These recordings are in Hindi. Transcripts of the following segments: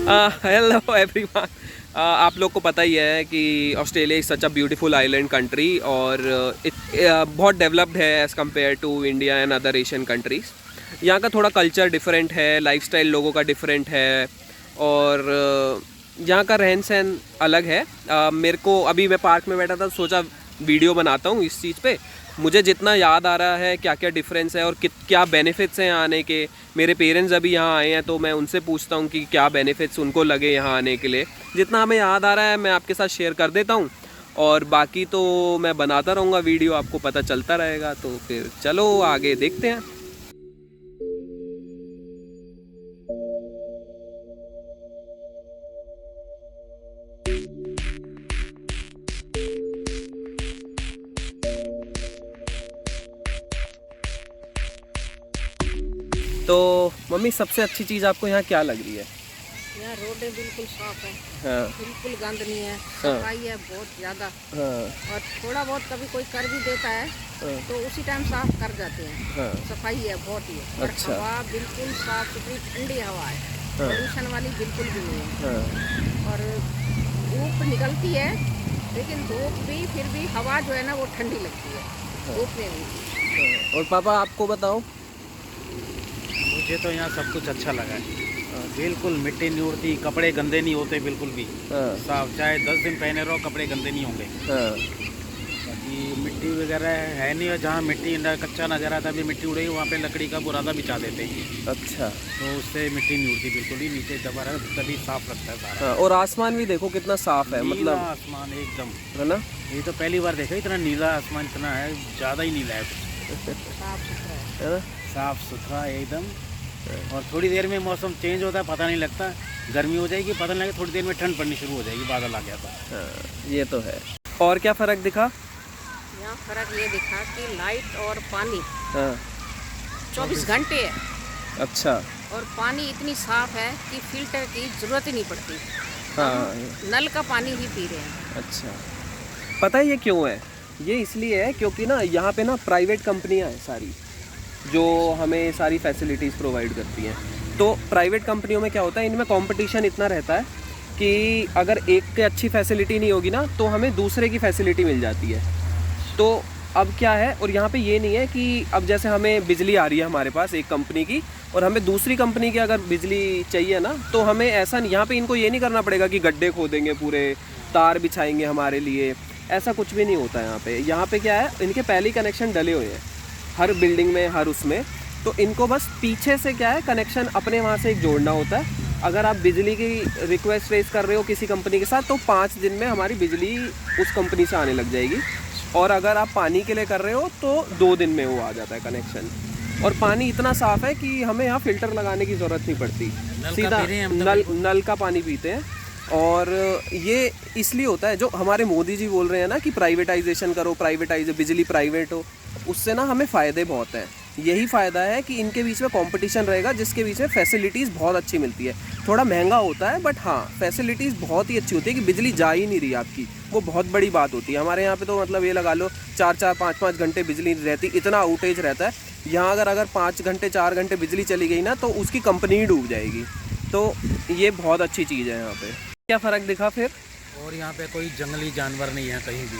Hello everyone. आप लोग को पता ही है कि Australia is such a beautiful island country और बहुत डेवलप्ड है as compared to India and other Asian countries. यहाँ का थोड़ा कल्चर डिफरेंट है, लाइफस्टाइल लोगों का डिफरेंट है और यहाँ का रहन सहन अलग है। मेरे को अभी मैं पार्क में बैठा था, सोचा वीडियो बनाता हूँ इस चीज़ पे। मुझे जितना याद आ रहा है क्या क्या डिफरेंस है और क्या बेनिफिट्स हैं यहाँ आने के। मेरे पेरेंट्स अभी यहाँ आए हैं तो मैं उनसे पूछता हूँ कि क्या बेनिफिट्स उनको लगे यहाँ आने के लिए। जितना हमें याद आ रहा है मैं आपके साथ शेयर कर देता हूँ और बाकी तो मैं बनाता रहूँगा वीडियो, आपको पता चलता रहेगा। तो फिर चलो आगे देखते हैं। तो मम्मी सबसे अच्छी चीज़ आपको यहाँ क्या लग रही है? यहाँ रोडें बिल्कुल साफ है। हाँ। बिल्कुल गंद नहीं है, हाँ। सफाई है बहुत ज़्यादा। हाँ। और थोड़ा बहुत कभी कोई कर भी देता है हाँ। तो उसी टाइम साफ कर जाते हैं। हाँ। सफाई है बहुत ही है। और अच्छा। हवा बिल्कुल साफ सुथरी ठंडी हवा है। हाँ। पोल्यूशन वाली बिल्कुल भी नहीं है। हाँ। और धूप निकलती है लेकिन धूप भी फिर भी हवा जो है ना वो ठंडी लगती है। धूप में भी। और पापा आपको बताओ? मुझे तो यहाँ सब कुछ अच्छा लगा है। बिल्कुल मिट्टी नहीं उड़ती, कपड़े गंदे नहीं होते बिल्कुल भी। साफ, चाहे 10 दिन पहने रहो कपड़े गंदे नहीं होंगे। बाकी मिट्टी वगैरह है नहीं, और जहाँ मिट्टी कच्चा नजर आता है मिट्टी उड़ेगी वहाँ पे लकड़ी का बुरादा बिछा देते हैं। अच्छा। तो उससे मिट्टी नहीं उड़ती बिल्कुल ही, नीचे दबा रहा है तभी साफ लगता है सारा। और आसमान भी देखो कितना साफ है, मतलब आसमान एकदम, है ना? ये तो पहली बार देखा इतना नीला आसमान, इतना है ज़्यादा ही नीला है, साफ सुथरा है ना? साफ सुथरा एकदम। और थोड़ी देर में मौसम चेंज होता है, पता नहीं लगता, गर्मी हो जाएगी पता नहीं लगेगा, थोड़ी देर में ठंड पड़नी शुरू हो जाएगी, बादल आ गया तो। ये तो है। और क्या फ़र्क दिखा? यहाँ फ़र्क ये दिखा कि लाइट और पानी 24 हाँ। घंटे है। अच्छा। और पानी इतनी साफ है कि फिल्टर की ज़रूरत ही नहीं पड़ती। हाँ। हम नल का पानी ही पी रहे हैं। अच्छा, पता है ये क्यों है? ये इसलिए है क्योंकि ना यहाँ पे ना प्राइवेट कंपनियाँ हैं सारी, जो हमें सारी फैसिलिटीज़ प्रोवाइड करती हैं। तो प्राइवेट कंपनियों में क्या होता है, इनमें कंपटीशन इतना रहता है कि अगर एक की अच्छी फैसिलिटी नहीं होगी ना तो हमें दूसरे की फैसिलिटी मिल जाती है। तो अब क्या है, और यहाँ पे ये नहीं है कि अब जैसे हमें बिजली आ रही है हमारे पास एक कंपनी की और हमें दूसरी कंपनी की अगर बिजली चाहिए ना तो हमें ऐसा नहीं, यहाँ पे इनको ये नहीं करना पड़ेगा कि गड्ढे खोदेंगे, पूरे तार बिछाएंगे हमारे लिए, ऐसा कुछ भी नहीं होता यहाँ पे। यहाँ पे क्या है, इनके पहले ही कनेक्शन डले हुए हैं हर बिल्डिंग में, हर उसमें। तो इनको बस पीछे से क्या है कनेक्शन अपने वहाँ से एक जोड़ना होता है। अगर आप बिजली की रिक्वेस्ट रेज कर रहे हो किसी कंपनी के साथ तो 5 दिन में हमारी बिजली उस कंपनी से आने लग जाएगी। और अगर आप पानी के लिए कर रहे हो तो 2 दिन में वो आ जाता है कनेक्शन। और पानी इतना साफ़ है कि हमें यहाँ फ़िल्टर लगाने की ज़रूरत नहीं पड़ती, सीधा नल का पानी पीते हैं। और ये इसलिए होता है, जो हमारे मोदी जी बोल रहे हैं ना कि प्राइवेटाइजेशन करो, बिजली प्राइवेट हो, उससे ना हमें फ़ायदे बहुत हैं। यही फ़ायदा है कि इनके बीच में कंपटीशन रहेगा जिसके बीच में फैसिलिटीज़ बहुत अच्छी मिलती है। थोड़ा महंगा होता है बट हाँ फैसिलिटीज़ बहुत ही अच्छी होती है कि बिजली जा ही नहीं रही आपकी, वो बहुत बड़ी बात होती है। हमारे यहाँ पे तो मतलब ये लगा लो 4-4, 5-5 घंटे बिजली नहीं रहती, इतना आउटेज रहता है। यहाँ अगर 5 घंटे 4 घंटे बिजली चली गई ना तो उसकी कंपनी ही डूब जाएगी। तो ये बहुत अच्छी चीज़ है यहाँ पर। क्या फ़र्क दिखा फिर? और यहाँ पे कोई जंगली जानवर नहीं है कहीं भी,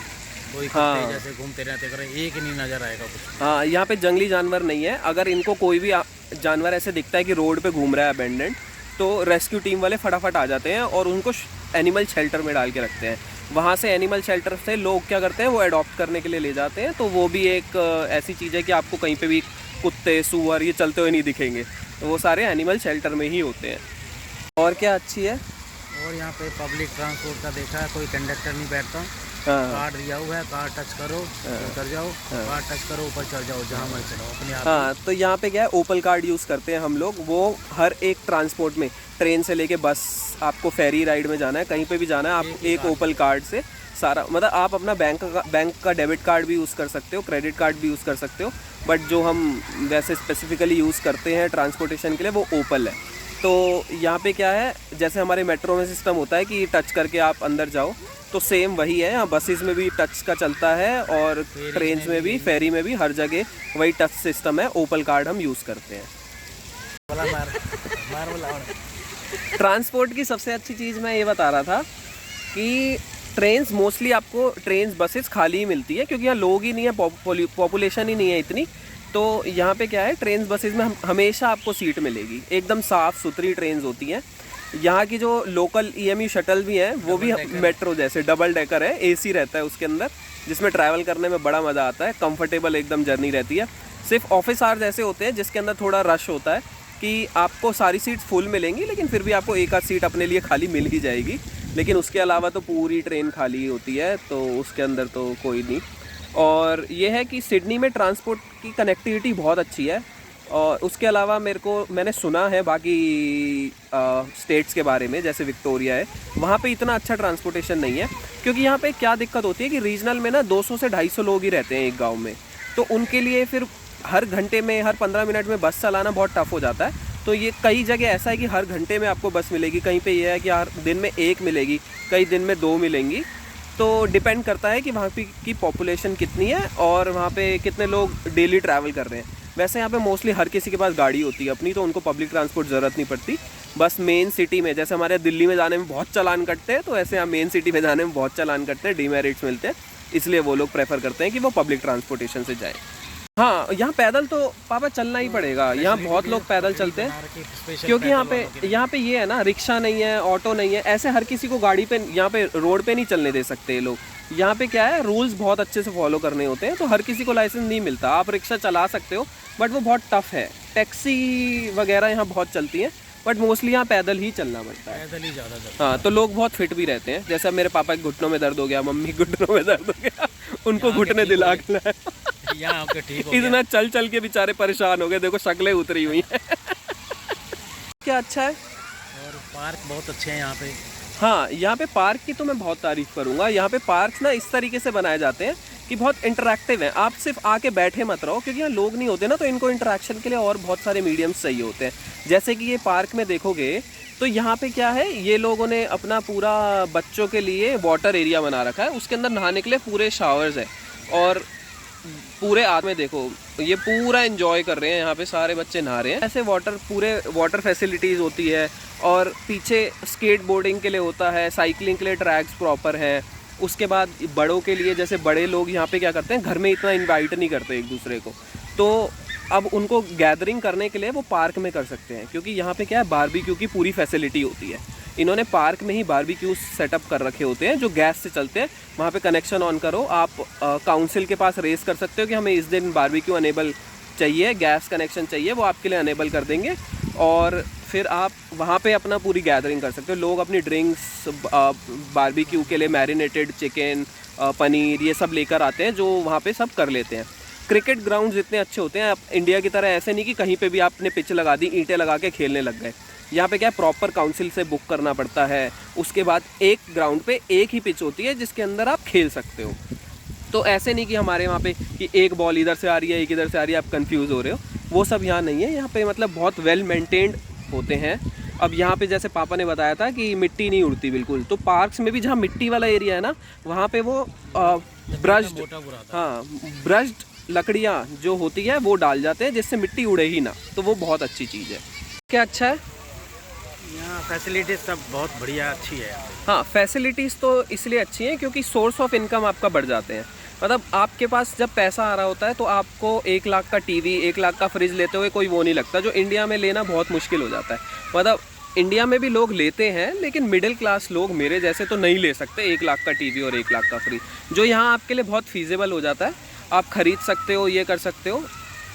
कोई हाँ। कुत्ते जैसे घूमते रहते कर, एक ही नहीं नजर आएगा कुछ। हाँ, यहाँ पे जंगली जानवर नहीं है। अगर इनको कोई भी जानवर ऐसे दिखता है कि रोड पे घूम रहा है अबेंडेंट, तो रेस्क्यू टीम वाले फटाफट आ जाते हैं और उनको एनिमल शेल्टर में डाल के रखते हैं। वहाँ से एनिमल शेल्टर से लोग क्या करते हैं, वो अडॉप्ट करने के लिए ले जाते हैं। तो वो भी एक ऐसी चीज़ है कि आपको कहीं पे भी कुत्ते, सूअर ये चलते हुए नहीं दिखेंगे, तो वो सारे एनिमल शेल्टर में ही होते हैं। और क्या अच्छी है? और यहाँ पे पब्लिक ट्रांसपोर्ट का देखा है, कोई कंडक्टर नहीं बैठता। हाँ। कार्ड दिया हुआ है, कार्ड टच करो उतर जाओ, कार्ड टच करो ऊपर चढ़ जाओ, जहाँ मर्जी चलो अपने आप। हाँ, तो यहाँ पे क्या है, ओपल कार्ड यूज़ करते हैं हम लोग। वो हर एक ट्रांसपोर्ट में, ट्रेन से लेके बस, आपको फेरी राइड में जाना है, कहीं पे भी जाना है, आप एक ओपल कार्ड से सारा, मतलब आप अपना बैंक का डेबिट कार्ड भी यूज़ कर सकते हो, क्रेडिट कार्ड भी यूज़ कर सकते हो, बट जो हम वैसे स्पेसिफिकली यूज़ करते हैं ट्रांसपोर्टेशन के लिए वो ओपल है। तो यहाँ पे क्या है, जैसे हमारे मेट्रो में सिस्टम होता है कि टच करके आप अंदर जाओ, तो सेम वही है। यहाँ बसेस में भी टच का चलता है और ट्रेन में भी, फेरी में भी, हर जगह वही टच सिस्टम है। ओपल कार्ड हम यूज़ करते हैं। ट्रांसपोर्ट की सबसे अच्छी चीज़ मैं ये बता रहा था कि ट्रेन्स मोस्टली आपको बसेस खाली ही मिलती है, क्योंकि यहाँ लोग ही नहीं है, पॉपुलेशन ही नहीं है इतनी। तो यहाँ पे क्या है, ट्रेन्स बसेस में हमेशा आपको सीट मिलेगी, एकदम साफ़ सुथरी ट्रेन्स होती हैं। यहाँ की जो लोकल EMU शटल भी हैं वो भी मेट्रो जैसे डबल डेकर है, AC रहता है उसके अंदर, जिसमें ट्रैवल करने में बड़ा मज़ा आता है, कंफर्टेबल एकदम जर्नी रहती है। सिर्फ ऑफिस आवर्स ऐसे होते हैं जिसके अंदर थोड़ा रश होता है कि आपको सारी सीट्स फुल मिलेंगी, लेकिन फिर भी आपको एक आध सीट अपने लिए खाली मिल ही जाएगी। लेकिन उसके अलावा तो पूरी ट्रेन खाली होती है, तो उसके अंदर तो कोई नहीं। और ये है कि सिडनी में ट्रांसपोर्ट की कनेक्टिविटी बहुत अच्छी है। और उसके अलावा मैंने सुना है बाकी स्टेट्स के बारे में, जैसे विक्टोरिया है, वहाँ पे इतना अच्छा ट्रांसपोर्टेशन नहीं है, क्योंकि यहाँ पे क्या दिक्कत होती है कि रीजनल में ना 200 से 250 लोग ही रहते हैं एक गांव में, तो उनके लिए फिर हर घंटे में, हर 15 मिनट में बस चलाना बहुत टफ हो जाता है। तो ये कई जगह ऐसा है कि हर घंटे में आपको बस मिलेगी, कहीं पे ये है कि हर दिन में 1 मिलेगी, कई दिन में 2 मिलेंगी। तो डिपेंड करता है कि वहाँ पे की पॉपुलेशन कितनी है और वहाँ पे कितने लोग डेली ट्रैवल कर रहे हैं। वैसे यहाँ पे मोस्टली हर किसी के पास गाड़ी होती है अपनी, तो उनको पब्लिक ट्रांसपोर्ट ज़रूरत नहीं पड़ती। बस मेन सिटी में, जैसे हमारे दिल्ली में जाने में बहुत चालान कटते हैं, तो ऐसे यहाँ मेन सिटी में जाने में बहुत चालान कटते हैं, डीमेरिट्स मिलते हैं, इसलिए वो लोग प्रेफर करते हैं कि वो पब्लिक ट्रांसपोर्टेशन से जाए। हाँ, यहाँ पैदल तो पापा चलना ही पड़ेगा, यहाँ बहुत लोग पैदल चलते हैं, क्योंकि यहाँ पे ये है ना, रिक्शा नहीं है, ऑटो नहीं है, ऐसे हर किसी को गाड़ी पे, यहाँ पे रोड पे नहीं चलने दे सकते ये लोग। यहाँ पे क्या है, रूल्स बहुत अच्छे से फॉलो करने होते हैं, तो हर किसी को लाइसेंस नहीं मिलता। आप रिक्शा चला सकते हो बट वो बहुत टफ है। टैक्सी वगैरह यहाँ बहुत चलती हैं, बट मोस्टली यहाँ पैदल ही चलना पड़ता है, पैदल ही ज़्यादा चलता। हाँ, तो लोग बहुत फिट भी रहते हैं। जैसे मेरे पापा के घुटनों में दर्द हो गया, मम्मी के घुटनों में दर्द हो गया, उनको घुटने दिला के लाए, यहाँ आपके ठीक हो इतना चल चल के बेचारे परेशान हो गए, देखो शक्लें उतरी हुई हैं। क्या अच्छा है, और पार्क बहुत अच्छे हैं यहाँ पे। हाँ, यहाँ पे पार्क की तो मैं बहुत तारीफ़ करूँगा। यहाँ पे पार्क्स ना इस तरीके से बनाए जाते हैं कि बहुत इंटरेक्टिव हैं। आप सिर्फ आके बैठे मत रहो, क्योंकि यहाँ लोग नहीं होते ना, तो इनको इंटरेक्शन के लिए और बहुत सारे मीडियम्स चाहिए होते हैं। जैसे कि ये पार्क में देखोगे तो यहाँ पे क्या है, ये लोगों ने अपना पूरा बच्चों के लिए वाटर एरिया बना रखा है, उसके अंदर नहाने के लिए पूरे शावर्स हैं, और पूरे आदमी देखो ये पूरा एंजॉय कर रहे हैं, यहाँ पे सारे बच्चे नहा रहे हैं। ऐसे पूरे वाटर फैसिलिटीज़ होती है, और पीछे स्केट बोर्डिंग के लिए होता है, साइकिलिंग के लिए ट्रैक्स प्रॉपर हैं। उसके बाद बड़ों के लिए, जैसे बड़े लोग यहाँ पे क्या करते हैं, घर में इतना इनवाइट नहीं करते एक दूसरे को, तो अब उनको गैदरिंग करने के लिए वो पार्क में कर सकते हैं, क्योंकि यहाँ पे क्या है, बारबेक्यू की पूरी फैसिलिटी होती है। इन्होंने पार्क में ही बारबेक्यू सेटअप कर रखे होते हैं जो गैस से चलते हैं। वहाँ पे कनेक्शन ऑन करो, आप काउंसिल के पास रेस कर सकते हो कि हमें इस दिन बारबेक्यू अनेबल चाहिए, गैस कनेक्शन चाहिए, वो आपके लिए अनेबल कर देंगे, और फिर आप वहाँ पे अपना पूरी गैदरिंग कर सकते हो। लोग अपनी ड्रिंक्स, बारबेक्यू के लिए मैरिनेटेड चिकन, पनीर, ये सब लेकर आते हैं, जो वहाँ पे सब कर लेते हैं। क्रिकेट ग्राउंड्स इतने अच्छे होते हैं, आप इंडिया की तरह ऐसे नहीं कि कहीं पे भी आपने पिच लगा दी, ईंटें लगा के खेलने लग गए। यहाँ पे क्या है, प्रॉपर काउंसिल से बुक करना पड़ता है। उसके बाद एक ग्राउंड पे एक ही पिच होती है जिसके अंदर आप खेल सकते हो। तो ऐसे नहीं कि हमारे वहाँ पे कि एक बॉल इधर से आ रही है, एक इधर से आ रही है, आप कंफ्यूज हो रहे हो, वो सब यहाँ नहीं है। यहाँ पे मतलब बहुत वेल मेंटेन्ड होते हैं। अब यहाँ पे जैसे पापा ने बताया था कि मिट्टी नहीं उड़ती बिल्कुल, तो पार्क्स में भी जहाँ मिट्टी वाला एरिया है ना, वहाँ पे वो ब्रश्ड, हाँ, ब्रश्ड लकड़ियाँ जो होती है वो डाल जाते हैं, जिससे मिट्टी उड़े ही ना, तो वो बहुत अच्छी चीज़ है। क्या अच्छा है यहाँ, फैसिलिटीज़ सब बहुत बढ़िया अच्छी है। हाँ, फैसिलिटीज़ तो इसलिए अच्छी हैं क्योंकि सोर्स ऑफ इनकम आपका बढ़ जाते हैं। मतलब आपके पास जब पैसा आ रहा होता है तो आपको 1 लाख का टीवी, 1 लाख का फ्रिज लेते हुए कोई वो नहीं लगता, जो इंडिया में लेना बहुत मुश्किल हो जाता है। मतलब इंडिया में भी लोग लेते हैं, लेकिन मिडिल क्लास लोग मेरे जैसे तो नहीं ले सकते 1 लाख का टीवी और 1 लाख का फ्रिज, जो यहाँ आपके लिए बहुत फीजेबल हो जाता है। आप ख़रीद सकते हो, ये कर सकते हो।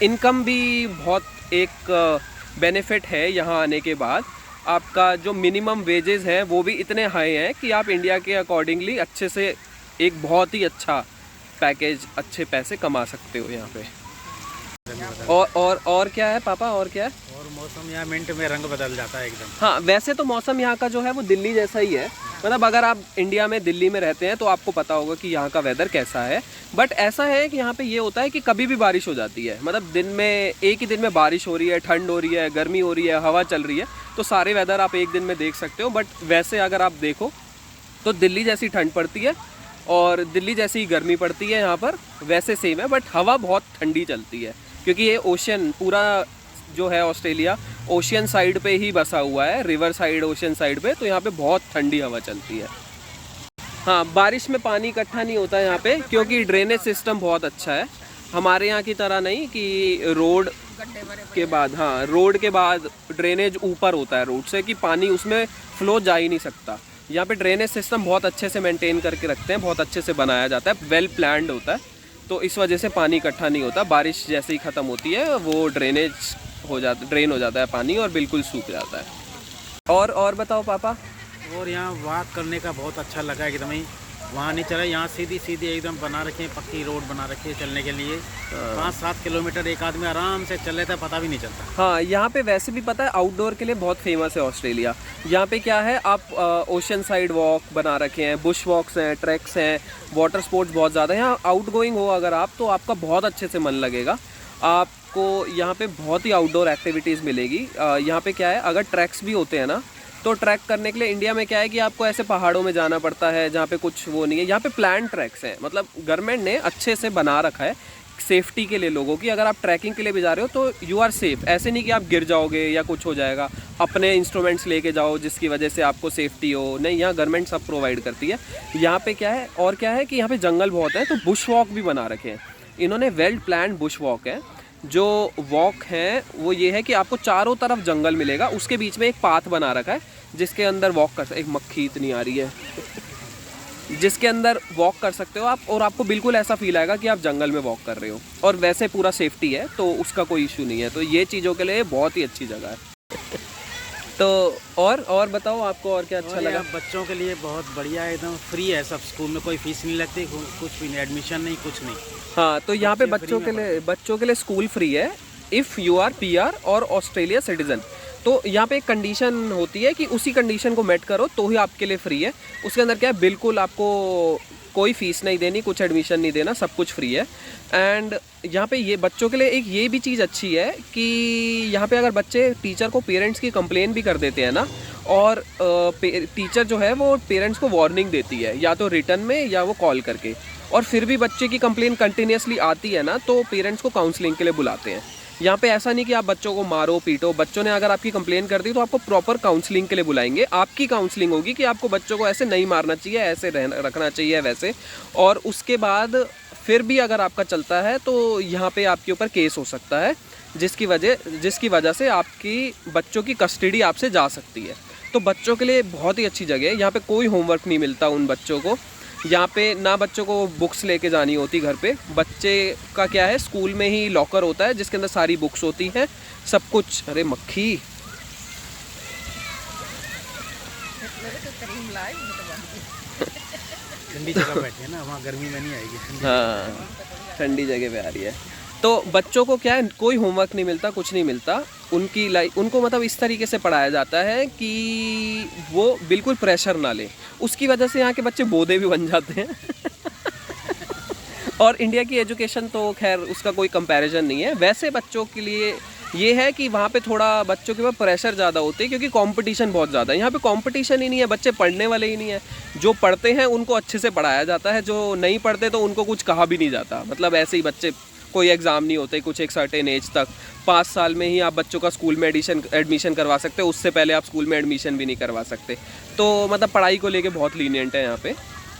इनकम भी बहुत एक बेनिफिट है यहाँ आने के बाद। आपका जो मिनिमम वेजेस हैं वो भी इतने हाई हैं कि आप इंडिया के अकॉर्डिंगली अच्छे से एक बहुत ही अच्छा पैकेज, अच्छे पैसे कमा सकते हो यहाँ पे। और क्या है पापा, और क्या है? और मौसम यहाँ मिनट में रंग बदल जाता है एकदम। हाँ, वैसे तो मौसम यहाँ का जो है वो दिल्ली जैसा ही है। मतलब अगर आप इंडिया में दिल्ली में रहते हैं तो आपको पता होगा कि यहाँ का वेदर कैसा है। बट ऐसा है कि यहाँ पे ये होता है कि कभी भी बारिश हो जाती है। मतलब दिन में, एक ही दिन में बारिश हो रही है, ठंड हो रही है, गर्मी हो रही है, हवा चल रही है, तो सारे वेदर आप एक दिन में देख सकते हो। बट वैसे अगर आप देखो तो दिल्ली जैसी ठंड पड़ती है और दिल्ली जैसी ही गर्मी पड़ती है यहाँ पर, वैसे सेम है। बट हवा बहुत ठंडी चलती है क्योंकि ये ओशन पूरा जो है ऑस्ट्रेलिया ओशियन साइड पे ही बसा हुआ है, रिवर साइड, ओशियन साइड पे, तो यहाँ पे बहुत ठंडी हवा चलती है। हाँ, बारिश में पानी इकट्ठा नहीं होता यहाँ पे क्योंकि ड्रेनेज सिस्टम बहुत अच्छा है। हमारे यहाँ की तरह नहीं कि रोड के बाद, हाँ, रोड के बाद ड्रेनेज ऊपर होता है रोड से, कि पानी उसमें फ्लो जा ही नहीं सकता। यहाँ पे ड्रेनेज सिस्टम बहुत अच्छे से मेंटेन करके रखते हैं, बहुत अच्छे से बनाया जाता है, वेल प्लान्ड होता है, तो इस वजह से पानी इकट्ठा नहीं होता। बारिश जैसे ही ख़त्म होती है वो ड्रेन हो जाता है पानी और बिल्कुल सूख जाता है। और बताओ पापा। और यहाँ वॉक करने का बहुत अच्छा लगा एकदम ही, वहाँ नहीं चला, यहाँ सीधी सीधी एकदम बना रखे हैं, पक्की रोड बना रखी है चलने के लिए। 5-7 किलोमीटर एक आदमी आराम से चल लेता है, पता भी नहीं चलता। हाँ, यहाँ पे वैसे भी पता है आउटडोर के लिए बहुत फेमस है ऑस्ट्रेलिया। यहाँ पे क्या है, आप ओशन साइड वॉक बना रखे हैं, बुश वॉक्स हैं, ट्रैक्स हैं, वाटर स्पोर्ट्स बहुत ज़्यादा है। यहाँ आउट गोइंग हो अगर आप, तो आपका बहुत अच्छे से मन लगेगा। आपको यहाँ पे बहुत ही आउटडोर एक्टिविटीज़ मिलेगी। यहाँ पे क्या है, अगर ट्रैक्स भी होते हैं ना, तो ट्रैक करने के लिए इंडिया में क्या है कि आपको ऐसे पहाड़ों में जाना पड़ता है जहाँ पे कुछ वो नहीं है। यहाँ पे प्लान ट्रैक्स हैं, मतलब गवर्नमेंट ने अच्छे से बना रखा है सेफ्टी के लिए लोगों की। अगर आप ट्रैकिंग के लिए भी जा रहे हो तो यू आर सेफ, ऐसे नहीं कि आप गिर जाओगे या कुछ हो जाएगा। अपने इंस्ट्रूमेंट्स लेके जाओ जिसकी वजह से आपको सेफ्टी हो, नहीं, यहाँ गवर्नमेंट सब प्रोवाइड करती है। यहाँ पे क्या है, और क्या है कि यहाँ पे जंगल बहुत है, तो बुश वॉक भी बना रखे हैं इन्होंने, वेल प्लान बुश वॉक है। जो वॉक है वो ये है कि आपको चारों तरफ जंगल मिलेगा, उसके बीच में एक पाथ बना रखा है जिसके अंदर वॉक कर, एक मक्खी इतनी आ रही है जिसके अंदर वॉक कर सकते हो आप, और आपको बिल्कुल ऐसा फील आएगा कि आप जंगल में वॉक कर रहे हो, और वैसे पूरा सेफ्टी है तो उसका कोई इशू नहीं है। तो ये चीज़ों के लिए बहुत ही अच्छी जगह है। तो और बताओ आपको और क्या अच्छा लगा? बच्चों के लिए बहुत बढ़िया है, एकदम फ्री है सब, स्कूल में कोई फीस नहीं लगती, कुछ भी नहीं, एडमिशन नहीं, कुछ नहीं। हाँ, तो यहाँ पे बच्चों के लिए स्कूल फ्री है इफ़ यू आर PR और ऑस्ट्रेलिया सिटीजन। तो यहाँ पे एक कंडीशन होती है कि उसी कंडीशन को मेट करो तो ही आपके लिए फ्री है। उसके अंदर क्या है, बिल्कुल आपको कोई फ़ीस नहीं देनी, कुछ एडमिशन नहीं देना, सब कुछ फ्री है। एंड यहाँ पे ये बच्चों के लिए एक ये भी चीज़ अच्छी है कि यहाँ पे अगर बच्चे टीचर को पेरेंट्स की कंप्लेन भी कर देते हैं ना, और टीचर जो है वो पेरेंट्स को वार्निंग देती है, या तो रिटर्न में या वो कॉल करके, और फिर भी बच्चे की कंप्लेन कंटिन्यूसली आती है ना, तो पेरेंट्स को काउंसलिंग के लिए बुलाते हैं। यहाँ पे ऐसा नहीं कि आप बच्चों को मारो पीटो, बच्चों ने अगर आपकी कंप्लेन कर दी तो आपको प्रॉपर काउंसलिंग के लिए बुलाएंगे। आपकी काउंसलिंग होगी कि आपको बच्चों को ऐसे नहीं मारना चाहिए, ऐसे रखना चाहिए वैसे, और उसके बाद फिर भी अगर आपका चलता है तो यहाँ पे आपके ऊपर केस हो सकता है, जिसकी वजह से आपकी बच्चों की कस्टडी आपसे जा सकती है। तो बच्चों के लिए बहुत ही अच्छी जगह है। यहाँ पे कोई होमवर्क नहीं मिलता उन बच्चों को, यहाँ पे ना बच्चों को बुक्स लेके जानी होती घर पे। बच्चे का क्या है, स्कूल में ही लॉकर होता है जिसके अंदर सारी बुक्स होती हैं, सब कुछ। अरे मक्खी, ठंडी जगह बैठे हैं ना, वहाँ गर्मी में नहीं आएगी। हाँ, ठंडी जगह पे आ रही है। तो बच्चों को क्या है, कोई होमवर्क नहीं मिलता, कुछ नहीं मिलता। उनको मतलब इस तरीके से पढ़ाया जाता है कि वो बिल्कुल प्रेशर ना ले। उसकी वजह से यहाँ के बच्चे बोधे भी बन जाते हैं और इंडिया की एजुकेशन तो खैर उसका कोई कंपैरिजन नहीं है। वैसे बच्चों के लिए ये है कि वहाँ पे थोड़ा बच्चों के ऊपर प्रेशर ज़्यादा होते हैं क्योंकि कंपटीशन बहुत ज़्यादा है। यहाँ पे कंपटीशन ही नहीं है, बच्चे पढ़ने वाले ही नहीं है। जो पढ़ते हैं उनको अच्छे से पढ़ाया जाता है, जो नहीं पढ़ते तो उनको कुछ कहा भी नहीं जाता। मतलब ऐसे ही बच्चे, कोई एग्ज़ाम नहीं होते कुछ एक सर्टेन एज तक। 5 साल में ही आप बच्चों का स्कूल में एडमिशन करवा सकते हो, उससे पहले आप स्कूल में एडमिशन भी नहीं करवा सकते। तो मतलब पढ़ाई को लेके बहुत लीनियंट है यहाँ पे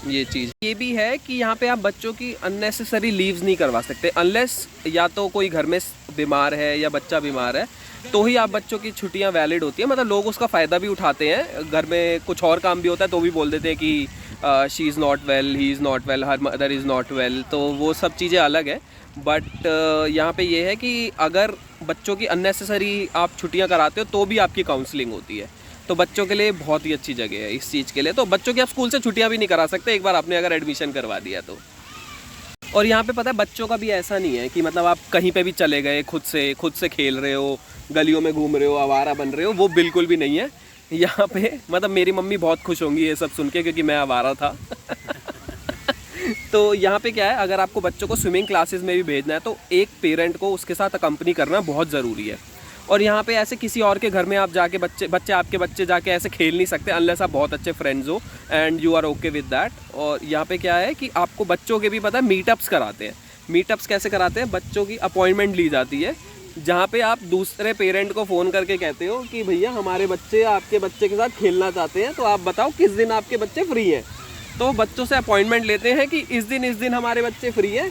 ये चीज़। ये भी है कि यहाँ पे आप बच्चों की अननेसेसरी लीव्स नहीं करवा सकते, अनलेस या तो कोई घर में बीमार है या बच्चा बीमार है तो ही आप बच्चों की छुट्टियाँ वैलिड होती हैं। मतलब लोग उसका फ़ायदा भी उठाते हैं, घर में कुछ और काम भी होता है तो भी बोल देते हैं कि she is not well, he is not well, her mother is not well. तो वो सब चीज़ें अलग है। बट यहाँ पे ये है कि अगर बच्चों की अननेसेसरी आप छुट्टियाँ कराते हो तो भी आपकी काउंसलिंग होती है। तो बच्चों के लिए बहुत ही अच्छी जगह है इस चीज़ के लिए। तो बच्चों की आप स्कूल से छुट्टियाँ भी नहीं करा सकते एक बार आपने अगर एडमिशन करवा दिया तो। और यहाँ पे पता है बच्चों का भी ऐसा नहीं है कि मतलब आप कहीं पे भी चले गए खुद से खेल रहे हो, गलियों में घूम रहे हो, आवारा बन रहे हो, वो बिल्कुल भी नहीं है यहाँ पे। मतलब मेरी मम्मी बहुत खुश होंगी ये सब सुन के क्योंकि मैं आवारा था तो यहाँ पे क्या है, अगर आपको बच्चों को स्विमिंग क्लासेस में भी भेजना है तो एक पेरेंट को उसके साथ अकम्पनी करना बहुत ज़रूरी है। और यहाँ पे ऐसे किसी और के घर में आप जाके आपके बच्चे जाके ऐसे खेल नहीं सकते अनलेस आप बहुत अच्छे फ्रेंड्स हो and you are okay with that. और यहाँ पे क्या है कि आपको बच्चों के भी पता है मीटअप्स कराते हैं। मीटअप्स कैसे कराते हैं, बच्चों की अपॉइंटमेंट ली जाती है जहाँ पे आप दूसरे पेरेंट को फ़ोन करके कहते हो कि भैया हमारे बच्चे आपके बच्चे के साथ खेलना चाहते हैं, तो आप बताओ किस दिन आपके बच्चे फ्री हैं। तो बच्चों से अपॉइंटमेंट लेते हैं कि इस दिन हमारे बच्चे फ्री हैं,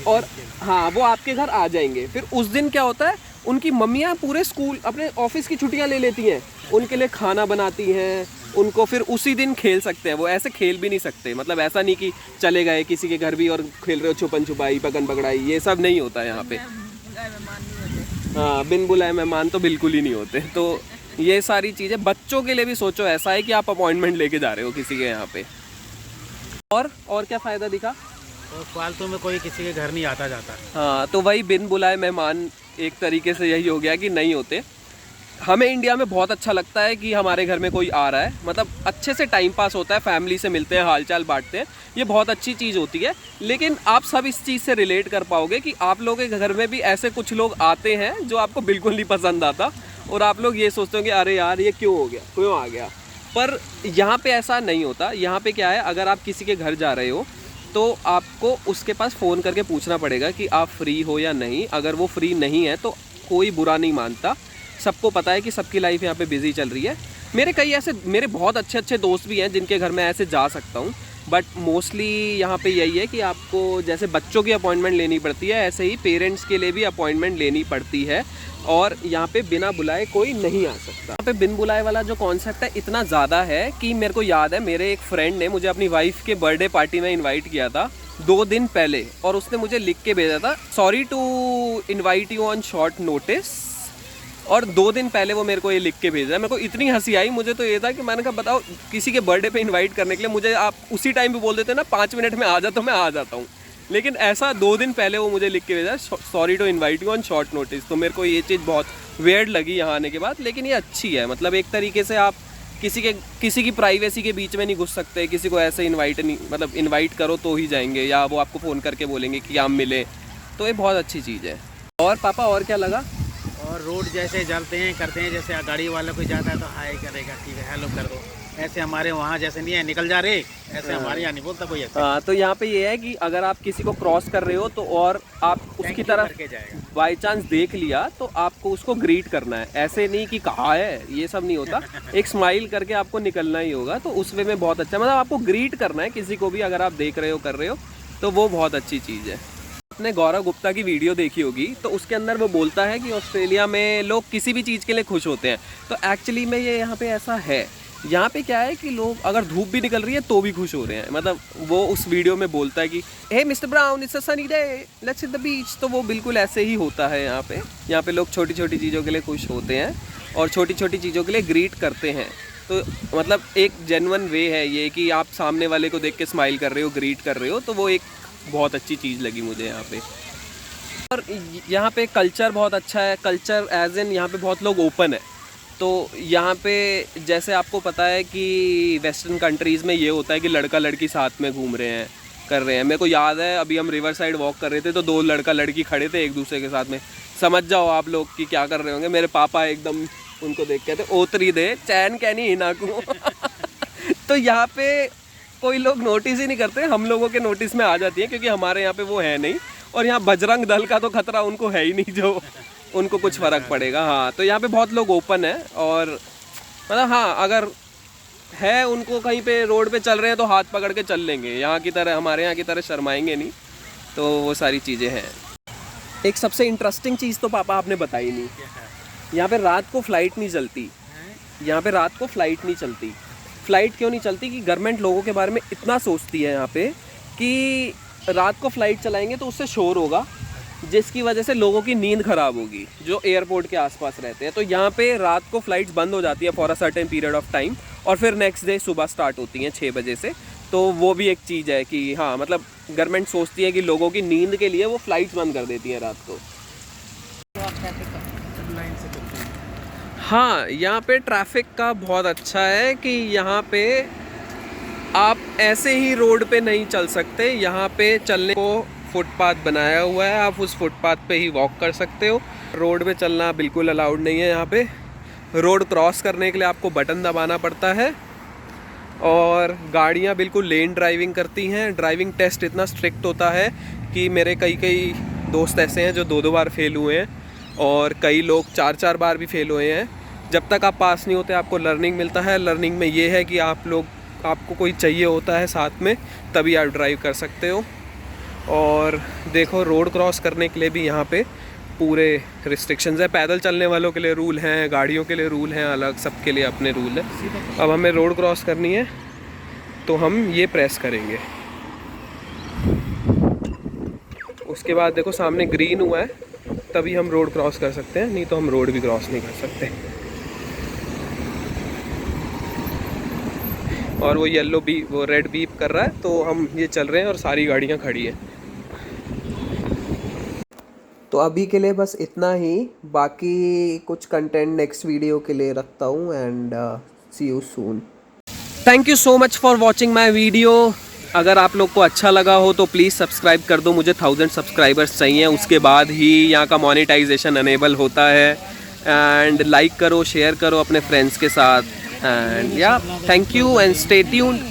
और हाँ वो आपके घर आ जाएंगे। फिर उस दिन क्या होता है, उनकी मम्मियाँ पूरे स्कूल अपने ऑफिस की छुट्टियाँ ले लेती हैं, उनके लिए खाना बनाती हैं, उनको फिर उसी दिन खेल सकते हैं। वो ऐसे खेल भी नहीं सकते, मतलब ऐसा नहीं कि चले गए किसी के घर भी और खेल रहे हो छुपन छुपाई पकड़ पकड़ाई, ये सब नहीं होता है यहाँ पे। हाँ, बिन बुलाए मेहमान तो बिल्कुल ही नहीं होते। तो ये सारी चीज़ें बच्चों के लिए भी सोचो, ऐसा है कि आप अपॉइंटमेंट लेके जा रहे हो किसी के यहाँ पे। और क्या फ़ायदा दिखा? और फालतू में कोई किसी के घर नहीं आता जाता। हाँ, तो वही बिन बुलाए मेहमान एक तरीके से यही हो गया कि नहीं होते। हमें इंडिया में बहुत अच्छा लगता है कि हमारे घर में कोई आ रहा है, मतलब अच्छे से टाइम पास होता है, फैमिली से मिलते हैं, हालचाल बांटते हैं, ये बहुत अच्छी चीज़ होती है। लेकिन आप सब इस चीज़ से रिलेट कर पाओगे कि आप लोगों के घर में भी ऐसे कुछ लोग आते हैं जो आपको बिल्कुल नहीं पसंद आता, और आप लोग ये सोचते हो कि अरे यार ये क्यों हो गया, क्यों आ गया। पर यहाँ पे ऐसा नहीं होता। यहाँ पे क्या है, अगर आप किसी के घर जा रहे हो तो आपको उसके पास फ़ोन करके पूछना पड़ेगा कि आप फ्री हो या नहीं। अगर वो फ्री नहीं है तो कोई बुरा नहीं मानता, सबको पता है कि सबकी लाइफ यहाँ पे बिजी चल रही है। मेरे बहुत अच्छे अच्छे दोस्त भी हैं जिनके घर में ऐसे जा सकता हूँ, बट मोस्टली यहाँ पे यही है कि आपको जैसे बच्चों की अपॉइंटमेंट लेनी पड़ती है, ऐसे ही पेरेंट्स के लिए भी अपॉइंटमेंट लेनी पड़ती है, और यहाँ पे बिना बुलाए कोई नहीं आ सकता। यहाँ पे बिन बुलाए वाला जो कॉन्सेप्ट है इतना ज़्यादा है कि मेरे को याद है, मेरे एक फ्रेंड ने मुझे अपनी वाइफ के बर्थडे पार्टी में इन्वाइट किया था 2 दिन पहले, और उसने मुझे लिख के भेजा था sorry to invite you on short notice, और 2 दिन पहले वो मेरे को ये लिख के भेजा। मेरे को इतनी हंसी आई, मुझे तो ये था कि मैंने कहा बताओ किसी के बर्थडे पे इनवाइट करने के लिए मुझे आप उसी टाइम पे बोल देते ना 5 मिनट में आ जा, तो मैं आ जाता हूँ, लेकिन ऐसा 2 दिन पहले वो मुझे लिख के भेजा sorry to invite you on short notice. तो मेरे को ये चीज़ बहुत वियर्ड लगी यहाँ आने के बाद, लेकिन ये अच्छी है। मतलब एक तरीके से आप किसी की प्राइवेसी के बीच में नहीं घुस सकते, किसी को ऐसे इन्वाइट करो तो ही जाएंगे, या वो आपको फ़ोन करके बोलेंगे कि आप मिले, तो ये बहुत अच्छी चीज़ है। और पापा और क्या लगा? और रोड जैसे चलते हैं करते हैं, जैसे गाड़ी वाला कोई जाता है तो हाय करेगा, ठीक है हेलो कर दो, ऐसे हमारे वहाँ जैसे नहीं है निकल जा रहे, ऐसे हमारे यहाँ नहीं बोलता कोई ऐसे। हाँ, तो यहाँ पे ये है कि अगर आप किसी को क्रॉस कर रहे हो तो और आप उसकी तरफ बाई चांस देख लिया तो आपको उसको ग्रीट करना है, ऐसे नहीं कि कहाँ है, ये सब नहीं होता। एक स्माइल करके आपको निकलना ही होगा, तो उस वे में बहुत अच्छा, मतलब आपको ग्रीट करना है किसी को भी, अगर आप देख रहे हो कर रहे हो तो वो बहुत अच्छी चीज़ है। आपने गौरव गुप्ता की वीडियो देखी होगी, तो उसके अंदर वो बोलता है कि ऑस्ट्रेलिया में लोग किसी भी चीज़ के लिए खुश होते हैं, तो एक्चुअली में ये यहाँ पे ऐसा है। यहाँ पे क्या है कि लोग अगर धूप भी निकल रही है तो भी खुश हो रहे हैं। मतलब वो उस वीडियो में बोलता है कि hey mister Brown it's a sunny day let's hit the beach, तो वो बिल्कुल ऐसे ही होता है यहाँ पे लोग छोटी छोटी चीज़ों के लिए खुश होते हैं और छोटी छोटी चीज़ों के लिए ग्रीट करते हैं। तो मतलब एक जेन्युइन वे है ये कि आप सामने वाले को देख के स्माइल कर रहे हो, ग्रीट कर रहे हो, तो वो एक बहुत अच्छी चीज़ लगी मुझे यहाँ पे। और यहाँ पे कल्चर बहुत अच्छा है, कल्चर एज इन यहाँ पे बहुत लोग ओपन है। तो यहाँ पे जैसे आपको पता है कि वेस्टर्न कंट्रीज़ में ये होता है कि लड़का लड़की साथ में घूम रहे हैं, कर रहे हैं। मेरे को याद है अभी हम रिवर साइड वॉक कर रहे थे तो 2 लड़का लड़की खड़े थे एक दूसरे के साथ में, समझ जाओ आप लोग कि क्या कर रहे होंगे। मेरे पापा एकदम उनको देख के थे ओतरी दे चैन क्या नहीं हिना को तो यहाँ पे कोई लोग नोटिस ही नहीं करते, हम लोगों के नोटिस में आ जाती है क्योंकि हमारे यहाँ पे वो है नहीं, और यहाँ बजरंग दल का तो खतरा उनको है ही नहीं जो उनको कुछ फ़र्क पड़ेगा। हाँ, तो यहाँ पे बहुत लोग ओपन है, और मतलब हाँ अगर है उनको कहीं पे रोड पे चल रहे हैं तो हाथ पकड़ के चल लेंगे, यहाँ की तरह हमारे यहाँ की तरह शर्माएंगे नहीं। तो वो सारी चीज़ें हैं। एक सबसे इंटरेस्टिंग चीज़ तो पापा आपने बताई नहीं, यहाँ पे रात को फ़्लाइट नहीं चलती। यहाँ पे रात को फ़्लाइट नहीं चलती। फ़्लाइट क्यों नहीं चलती कि गवर्नमेंट लोगों के बारे में इतना सोचती है यहाँ पे कि रात को फ़्लाइट चलाएंगे तो उससे शोर होगा, जिसकी वजह से लोगों की नींद ख़राब होगी जो एयरपोर्ट के आसपास रहते हैं। तो यहाँ पे रात को फ़्लाइट्स बंद हो जाती है for a certain period of time, और फिर नेक्स्ट डे सुबह स्टार्ट होती हैं 6 बजे से। तो वो भी एक चीज़ है कि हाँ मतलब गवर्नमेंट सोचती है कि लोगों की नींद के लिए वो फ़्लाइट्स बंद कर देती हैं रात को। हाँ, यहाँ पे ट्रैफिक का बहुत अच्छा है कि यहाँ पे आप ऐसे ही रोड पे नहीं चल सकते, यहाँ पे चलने को फुटपाथ बनाया हुआ है, आप उस फुटपाथ पे ही वॉक कर सकते हो। रोड पे चलना बिल्कुल अलाउड नहीं है यहाँ पे। रोड क्रॉस करने के लिए आपको बटन दबाना पड़ता है, और गाड़ियाँ बिल्कुल लेन ड्राइविंग करती हैं। ड्राइविंग टेस्ट इतना स्ट्रिक्ट होता है कि मेरे कई दोस्त ऐसे हैं जो 2 बार फेल हुए हैं। और कई लोग 4-4 बार भी फेल हुए हैं। जब तक आप पास नहीं होते आपको लर्निंग मिलता है। लर्निंग में ये है कि आपको कोई चाहिए होता है साथ में, तभी आप ड्राइव कर सकते हो। और देखो रोड क्रॉस करने के लिए भी यहाँ पे पूरे रिस्ट्रिक्शंस है। पैदल चलने वालों के लिए रूल हैं, गाड़ियों के लिए रूल हैं अलग, सबके लिए अपने रूल है। अब हमें रोड क्रॉस करनी है तो हम ये प्रेस करेंगे। उसके बाद देखो सामने ग्रीन हुआ है, तभी हम रोड क्रॉस कर सकते हैं, नहीं तो हम रोड भी क्रॉस नहीं कर सकते। और वो रेड बीप कर रहा है, तो हम ये चल रहे हैं और सारी गाड़ियाँ खड़ी हैं। तो अभी के लिए बस इतना ही, बाकी कुछ कंटेंट नेक्स्ट वीडियो के लिए रखता हूँ। And see you soon. Thank you so much for watching my video. अगर आप लोग को अच्छा लगा हो तो प्लीज़ सब्सक्राइब कर दो। मुझे 1000 सब्सक्राइबर्स चाहिए, उसके बाद ही यहाँ का मोनेटाइजेशन अनेबल होता है। एंड लाइक करो, शेयर करो अपने फ्रेंड्स के साथ। एंड या thank you and stay tuned.